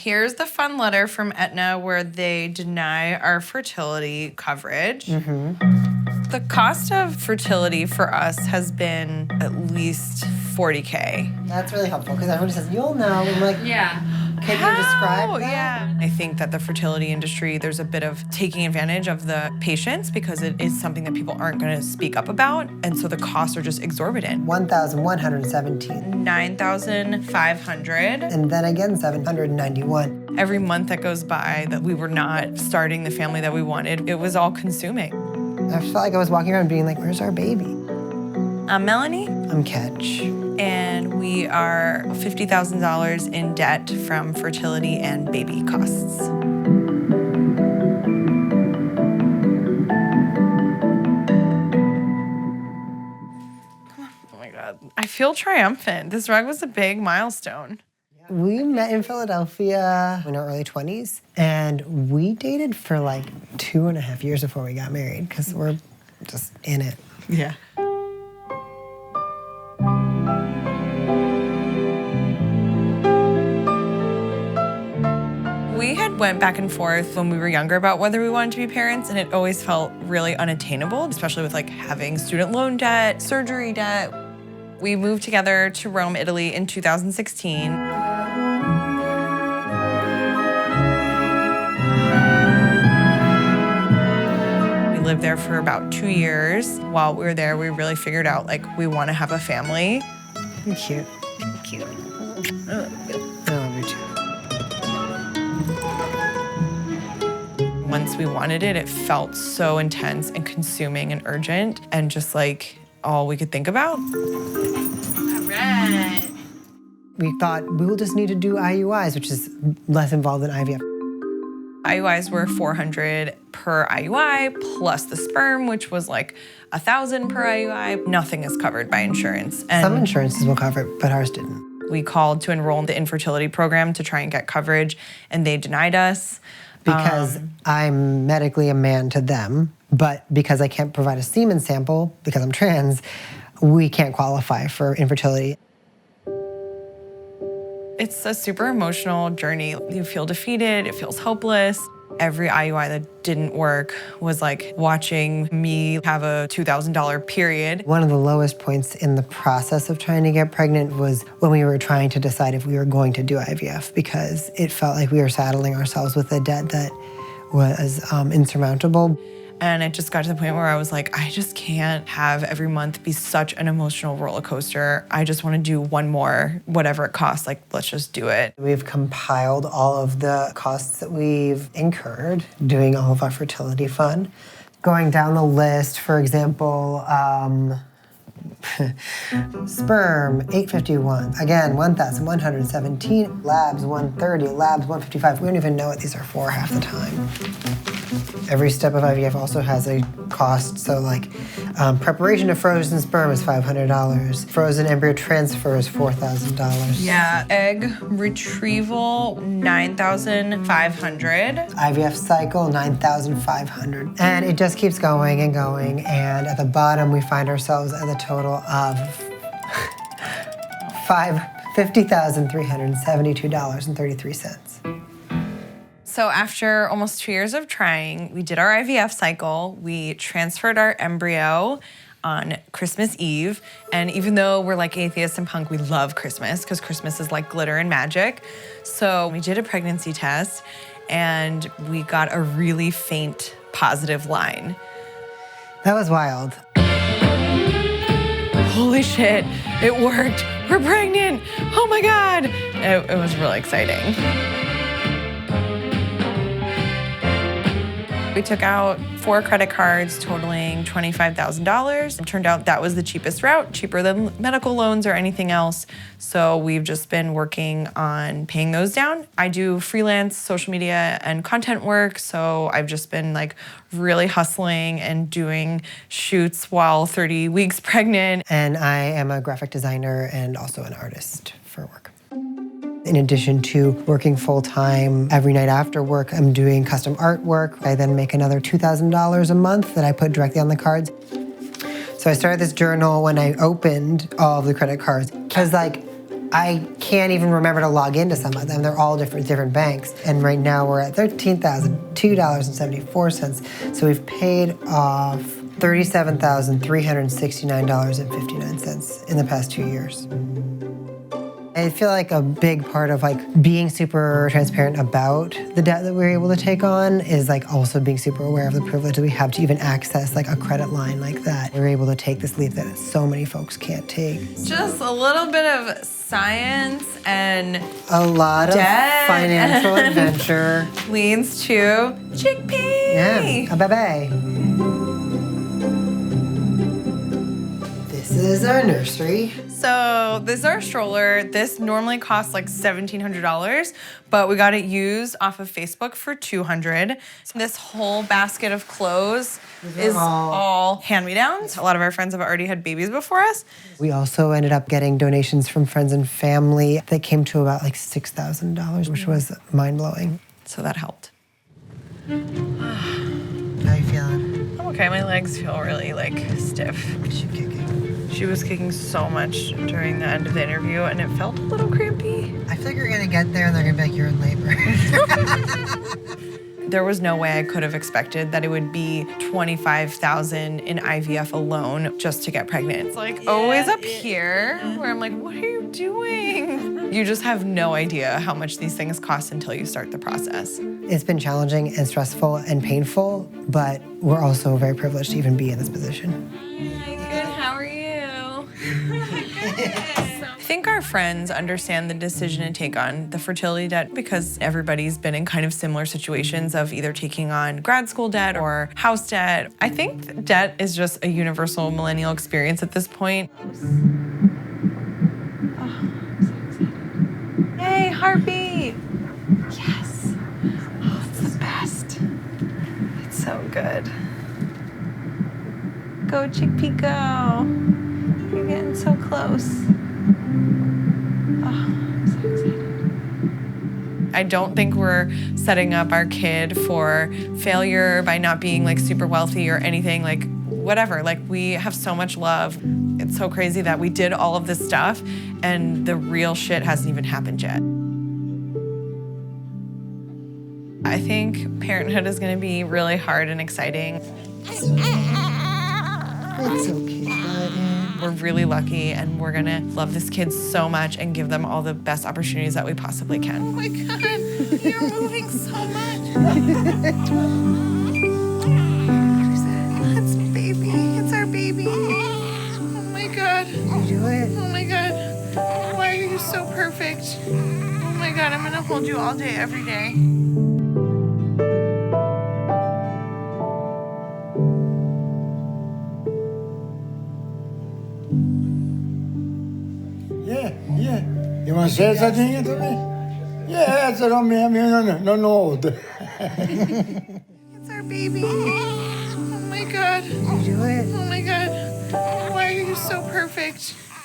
Here's the fun letter from Aetna where they deny our fertility coverage. The cost of fertility for us has been at least $40K. That's really helpful because everyone says, you'll know. I'm like, Yeah. Can you describe that? Yeah. I think that the fertility industry, there's a bit of taking advantage of the patients because it is something that people aren't going to speak up about. And so the costs are just exorbitant. $1,117. $9,500. And then again, $791. Every month that goes by that we were not starting the family that we wanted, it was all consuming. I felt like I was walking around being like, where's our baby? I'm Melanie. I'm Ketch. And we are $50,000 in debt from fertility and baby costs. Oh my God. I feel triumphant. This rug was a big milestone. We met in Philadelphia in our early 20s, and we dated for like 2.5 years before we got married because we're just in it. Yeah. We had went back and forth when we were younger about whether we wanted to be parents, and it always felt really unattainable, especially with like having student loan debt, surgery debt. We moved together to Rome, Italy in 2016. We lived there for about 2 years. While we were there, we really figured out like we want to have a family. You're cute. Cute. I love you too. Once we wanted it, it felt so intense and consuming and urgent and just like all we could think about. All right. We thought we will just need to do IUIs, which is less involved than IVF. IUIs were $400 per IUI plus the sperm, which was like $1,000 per IUI. Nothing is covered by insurance. And Some insurances will cover it, but ours didn't. we called to enroll in the infertility program to try and get coverage, and they denied us. Because I'm medically a man to them, but because I can't provide a semen sample because I'm trans, we can't qualify for infertility. It's a super emotional journey. You feel defeated, it feels hopeless. Every IUI that didn't work was like watching me have a $2,000 period. One of the lowest points in the process of trying to get pregnant was when we were trying to decide if we were going to do IVF because it felt like we were saddling ourselves with a debt that was insurmountable. And it just got to the point where I was like, I just can't have every month be such an emotional roller coaster. I just want to do one more, whatever it costs. Like, let's just do it. We've compiled all of the costs that we've incurred doing all of our fertility fun. Going down the list, for example, sperm, $851. Again, $1,117. Labs, $130. Labs, $155. We don't even know what these are for half the time. Every step of IVF also has a cost. So like preparation of frozen sperm is $500. Frozen embryo transfer is $4,000. Yeah, egg retrieval, $9,500. IVF cycle, $9,500. And it just keeps going and going. And at the bottom, we find ourselves at a total of $50,372.33. So after almost 2 years of trying, we did our IVF cycle. We transferred our embryo on Christmas Eve. And even though we're like atheists and punk, we love Christmas because Christmas is like glitter and magic. So we did a pregnancy test and we got a really faint positive line. That was wild. Holy shit, it worked. We're pregnant. Oh my God. It was really exciting. We took out 4 credit cards totaling $25,000. It turned out that was the cheapest route, cheaper than medical loans or anything else. So we've just been working on paying those down. I do freelance social media and content work, so I've just been like really hustling and doing shoots while 30 weeks pregnant. And I am a graphic designer and also an artist for work. In addition to working full-time every night after work, I'm doing custom artwork. I then make another $2,000 a month that I put directly on the cards. So I started this journal when I opened all of the credit cards. Because like, I can't even remember to log into some of them. They're all different banks. And right now we're at $13,002.74. So we've paid off $37,369.59 in the past 2 years. I feel like a big part of like being super transparent about the debt that we're able to take on is like also being super aware of the privilege that we have to even access like a credit line like that. We're able to take this leap that so many folks can't take. Just a little bit of science and A lot of debt financial adventure. leads to chickpea. Yeah, a bebe. This is our nursery. So this is our stroller. This normally costs like $1,700, but we got it used off of Facebook for $200. So this whole basket of clothes is all hand-me-downs. A lot of our friends have already had babies before us. We also ended up getting donations from friends and family that came to about like $6,000, which was mind-blowing. So that helped. How you feeling? I'm okay. My legs feel really like stiff. She kicking. She was kicking so much during the end of the interview, and it felt a little crampy. I feel like you're gonna get there and they're gonna be like, you're in labor. There was no way I could have expected that it would be $25,000 in IVF alone just to get pregnant. It's like always up here where I'm like, what are you doing? You just have no idea how much these things cost until you start the process. It's been challenging and stressful and painful, but we're also very privileged to even be in this position. Good, how are you? I think our friends understand the decision to take on the fertility debt because everybody's been in kind of similar situations of either taking on grad school debt or house debt. I think debt is just a universal millennial experience at this point. Oh, I'm so excited. Hey, heartbeat. Yes. Oh, it's the best. It's so good. Go, chickpea, go. You're getting so close. Oh, I'm so excited. I don't think we're setting up our kid for failure by not being like super wealthy or anything, like whatever. Like we have so much love. It's so crazy that we did all of this stuff and the real shit hasn't even happened yet. I think parenthood is gonna be really hard and exciting. It's okay, buddy. We're really lucky and we're gonna love this kid so much and give them all the best opportunities that we possibly can. Oh my God, you're moving so much. It's baby, it's our baby. Oh my God. You do it. Oh my God, why are you so perfect? Oh my God, I'm gonna hold you all day, every day. Yeah. You want to say something to me? Yeah, it's no old. It's our baby. Oh my God. You do it. Oh my God, why are you so perfect?